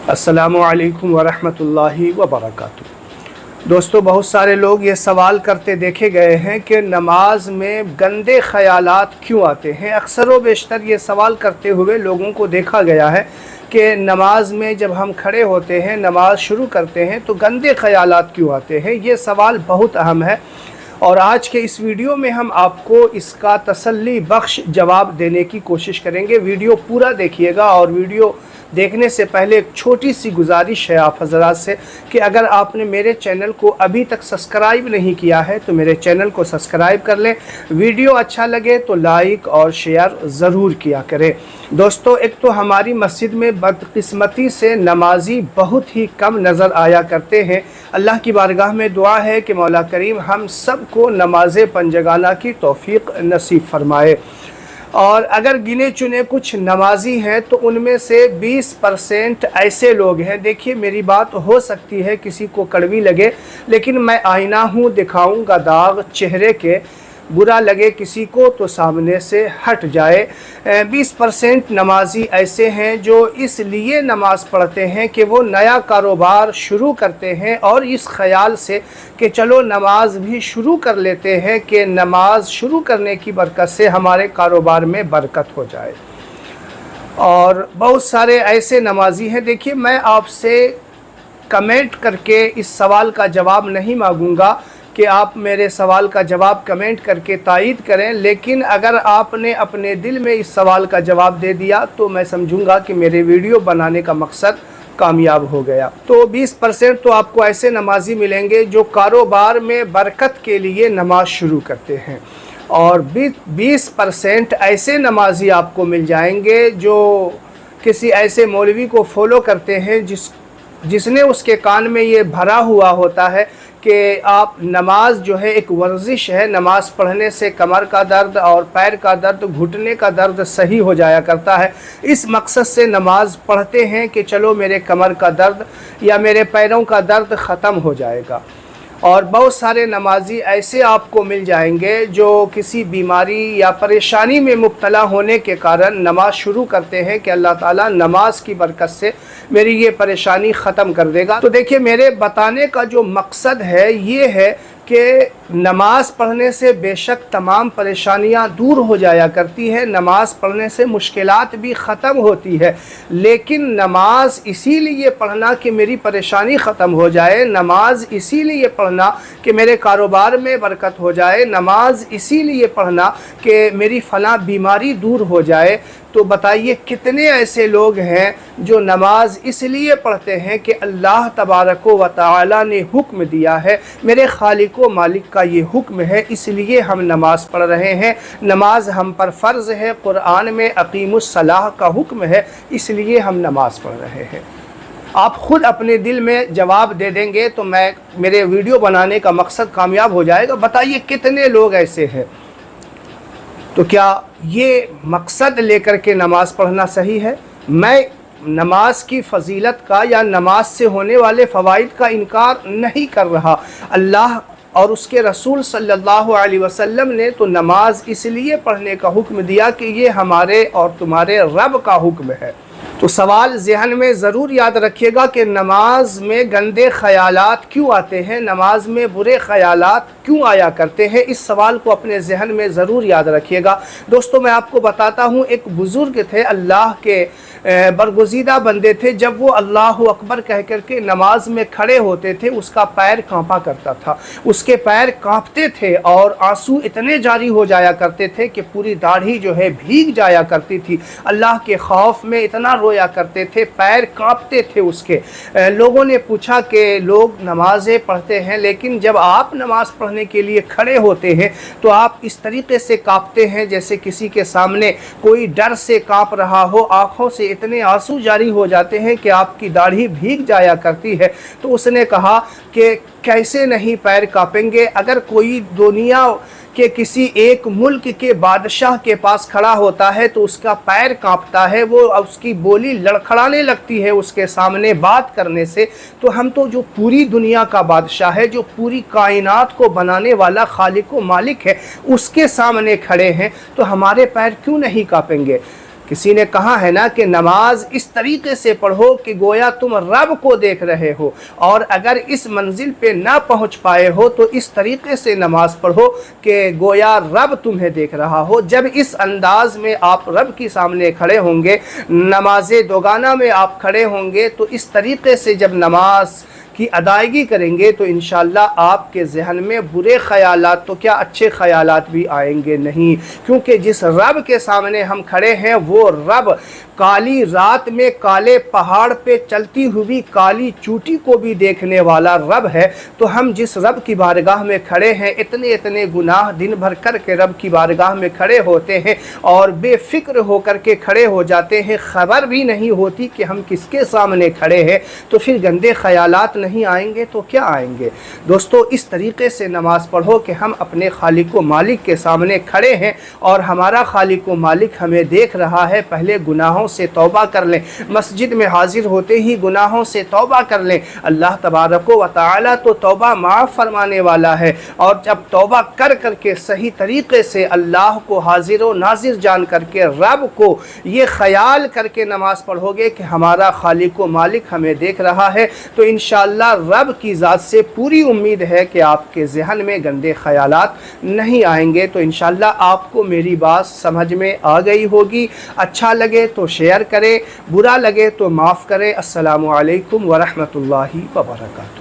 अस्सलामुअलैकुम वरहमतुल्लाहि वबरकातुहू। दोस्तों, बहुत सारे लोग ये सवाल करते देखे गए हैं कि नमाज में गंदे ख़यालात क्यों आते हैं। अक्सर व बेशतर ये सवाल करते हुए लोगों को देखा गया है कि नमाज में जब हम खड़े होते हैं, नमाज शुरू करते हैं तो गंदे ख़यालात क्यों आते हैं। ये सवाल बहुत अहम है और आज के इस वीडियो में हम आपको इसका तसल्ली बख्श जवाब देने की कोशिश करेंगे। वीडियो पूरा देखिएगा और वीडियो देखने से पहले एक छोटी सी गुजारिश है आप हज़रात से कि अगर आपने मेरे चैनल को अभी तक सब्सक्राइब नहीं किया है तो मेरे चैनल को सब्सक्राइब कर लें। वीडियो अच्छा लगे तो लाइक और शेयर ज़रूर किया करें। दोस्तों, एक तो हमारी मस्जिद में बदकिस्मती से नमाजी बहुत ही कम नज़र आया करते हैं। अल्लाह की बारगाह में दुआ है कि मौला करीम हम सब को नमाज़ पंजगाना की तौफीक नसीब फरमाए। और अगर गिने चुने कुछ नमाजी हैं तो उनमें से 20% ऐसे लोग हैं। देखिए, मेरी बात हो सकती है किसी को कड़वी लगे, लेकिन मैं आईना हूँ, दिखाऊंगा दाग चेहरे के। बुरा लगे किसी को तो सामने से हट जाए। 20% नमाजी ऐसे हैं जो इसलिए नमाज पढ़ते हैं कि वो नया कारोबार शुरू करते हैं और इस ख़याल से कि चलो नमाज भी शुरू कर लेते हैं कि नमाज शुरू करने की बरकत से हमारे कारोबार में बरकत हो जाए। और बहुत सारे ऐसे नमाजी हैं। देखिए, मैं आपसे कमेंट करके इस सवाल का जवाब नहीं मांगूंगा कि आप मेरे सवाल का जवाब कमेंट करके तायीद करें, लेकिन अगर आपने अपने दिल में इस सवाल का जवाब दे दिया तो मैं समझूंगा कि मेरे वीडियो बनाने का मकसद कामयाब हो गया। तो 20% तो आपको ऐसे नमाजी मिलेंगे जो कारोबार में बरकत के लिए नमाज शुरू करते हैं, और 20% ऐसे नमाजी आपको मिल जाएंगे जो किसी ऐसे मौलवी को फॉलो करते हैं जिसने उसके कान में ये भरा हुआ होता है कि आप नमाज जो है एक वर्जिश है, नमाज पढ़ने से कमर का दर्द और पैर का दर्द, घुटने का दर्द सही हो जाया करता है। इस मकसद से नमाज पढ़ते हैं कि चलो मेरे कमर का दर्द या मेरे पैरों का दर्द ख़त्म हो जाएगा। और बहुत सारे नमाजी ऐसे आपको मिल जाएंगे जो किसी बीमारी या परेशानी में मुब्तला होने के कारण नमाज शुरू करते हैं कि अल्लाह ताला नमाज की बरकत से मेरी ये परेशानी ख़त्म कर देगा। तो देखिए, मेरे बताने का जो मकसद है ये है कि नमाज पढ़ने से बेशक तमाम परेशानियां दूर हो जाया करती है, नमाज पढ़ने से मुश्किलात भी ख़त्म होती है, लेकिन नमाज इसीलिए पढ़ना कि मेरी परेशानी ख़त्म हो जाए, नमाज इसीलिए पढ़ना कि मेरे कारोबार में बरकत हो जाए, नमाज इसीलिए पढ़ना कि मेरी फ़लाँ बीमारी दूर हो जाए। तो बताइए कितने ऐसे लोग हैं जो नमाज इसलिए पढ़ते हैं कि अल्लाह तबारक व तआला ने हुक्म दिया है, मेरे खालिक व मालिक का ये हुक्म है, इसलिए हम नमाज पढ़ रहे हैं, नमाज हम पर फ़र्ज़ है, कुरान में अकीमुस सलाह का हुक्म है, इसलिए हम नमाज पढ़ रहे हैं। आप ख़ुद अपने दिल में जवाब दे देंगे तो मेरे वीडियो बनाने का मकसद कामयाब हो जाएगा। बताइए कितने लोग ऐसे हैं। तो क्या ये मकसद लेकर के नमाज पढ़ना सही है? मैं नमाज की फ़जीलत का या नमाज से होने वाले फ़वाइद का इनकार नहीं कर रहा। अल्लाह और उसके रसूल सल्लल्लाहु अलैहि वसल्लम ने तो नमाज इसलिए पढ़ने का हुक्म दिया कि ये हमारे और तुम्हारे रब का हुक्म है। तो सवाल ज़हन में ज़रूर याद रखिएगा कि नमाज में गंदे ख़यालात क्यों आते हैं, नमाज में बुरे ख़यालात क्यों आया करते हैं। इस सवाल को अपने ज़हन में ज़रूर याद रखिएगा। दोस्तों, मैं आपको बताता हूँ, एक बुज़ुर्ग थे, अल्लाह के बरगुज़ीदा बंदे थे। जब वो अल्लाहु अकबर कह कर के नमाज में खड़े होते थे उसका पैर कांपा करता था, उसके पैर कांपते थे और आंसू इतने जारी हो जाया करते थे कि पूरी दाढ़ी जो है भीग जाया करती थी। अल्लाह के खौफ में इतना रोया करते थे, पैर कांपते थे उसके। लोगों ने पूछा कि लोग नमाज़ें पढ़ते हैं लेकिन जब आप नमाज़ पढ़ने के लिए खड़े होते हैं तो आप इस तरीक़े से कांपते हैं जैसे किसी के सामने कोई डर से कांप रहा हो, आँखों से इतने आंसू जारी हो जाते हैं कि आपकी दाढ़ी भीग जाया करती है। तो उसने कहा कि कैसे नहीं पैर कांपेंगे। अगर कोई दुनिया के किसी एक मुल्क के बादशाह के पास खड़ा होता है तो उसका पैर कांपता है, वो उसकी बोली लड़खड़ाने लगती है उसके सामने बात करने से। तो हम तो जो पूरी दुनिया का बादशाह है, जो पूरी कायनात को बनाने वाला खालिक व मालिक है, उसके सामने खड़े हैं, तो हमारे पैर क्यों नहीं कांपेंगे। کسی نے کہا ہے نا کہ نماز اس طریقے سے پڑھو کہ گویا تم رب کو دیکھ رہے ہو، اور اگر اس منزل پہ نہ پہنچ پائے ہو تو اس طریقے سے نماز پڑھو کہ گویا رب تمہیں دیکھ رہا ہو۔ جب اس انداز میں آپ رب کے سامنے کھڑے ہوں گے، نماز دوگانہ میں آپ کھڑے ہوں گے، تو اس طریقے سے جب نماز کی ادائیگی کریں گے تو انشاءاللہ آپ کے ذہن میں برے خیالات تو کیا اچھے خیالات بھی آئیں گے نہیں، کیونکہ جس رب کے سامنے ہم کھڑے ہیں وہ رب کالی رات میں کالے پہاڑ پہ چلتی ہوئی کالی چوٹی کو بھی دیکھنے والا رب ہے۔ تو ہم جس رب کی بارگاہ میں کھڑے ہیں، اتنے گناہ دن بھر کر کے رب کی بارگاہ میں کھڑے ہوتے ہیں اور بے فکر ہو کر کے کھڑے ہو جاتے ہیں، خبر بھی نہیں ہوتی کہ ہم کس کے سامنے کھڑے ہیں، تو پھر گندے خیالات نہیں آئیں گے تو کیا آئیں گے؟ دوستو اس طریقے سے نماز پڑھو کہ ہم اپنے خالق و مالک کے سامنے کھڑے ہیں اور ہمارا خالق و مالک ہمیں دیکھ رہا ہے۔ پہلے گناہوں سے توبہ کر لیں، مسجد میں حاضر ہوتے ہی گناہوں سے توبہ کر لیں۔ اللہ تبارک و تعالی تو توبہ معاف فرمانے والا ہے، اور جب توبہ کر کر کے صحیح طریقے سے اللہ کو حاضر و ناظر جان کر کے رب کو یہ خیال کر کے نماز پڑھو گے کہ ہمارا خالق و مالک ہمیں دیکھ رہا ہے، تو انشاءاللہ رب کی ذات سے پوری امید ہے کہ آپ کے ذہن میں گندے خیالات نہیں آئیں گے۔ تو انشاءاللہ آپ کو میری بات سمجھ میں آ گئی ہوگی۔ اچھا لگے تو شیئر کریں، برا لگے تو معاف کریں۔ السلام علیکم ورحمۃ اللہ وبرکاتہ۔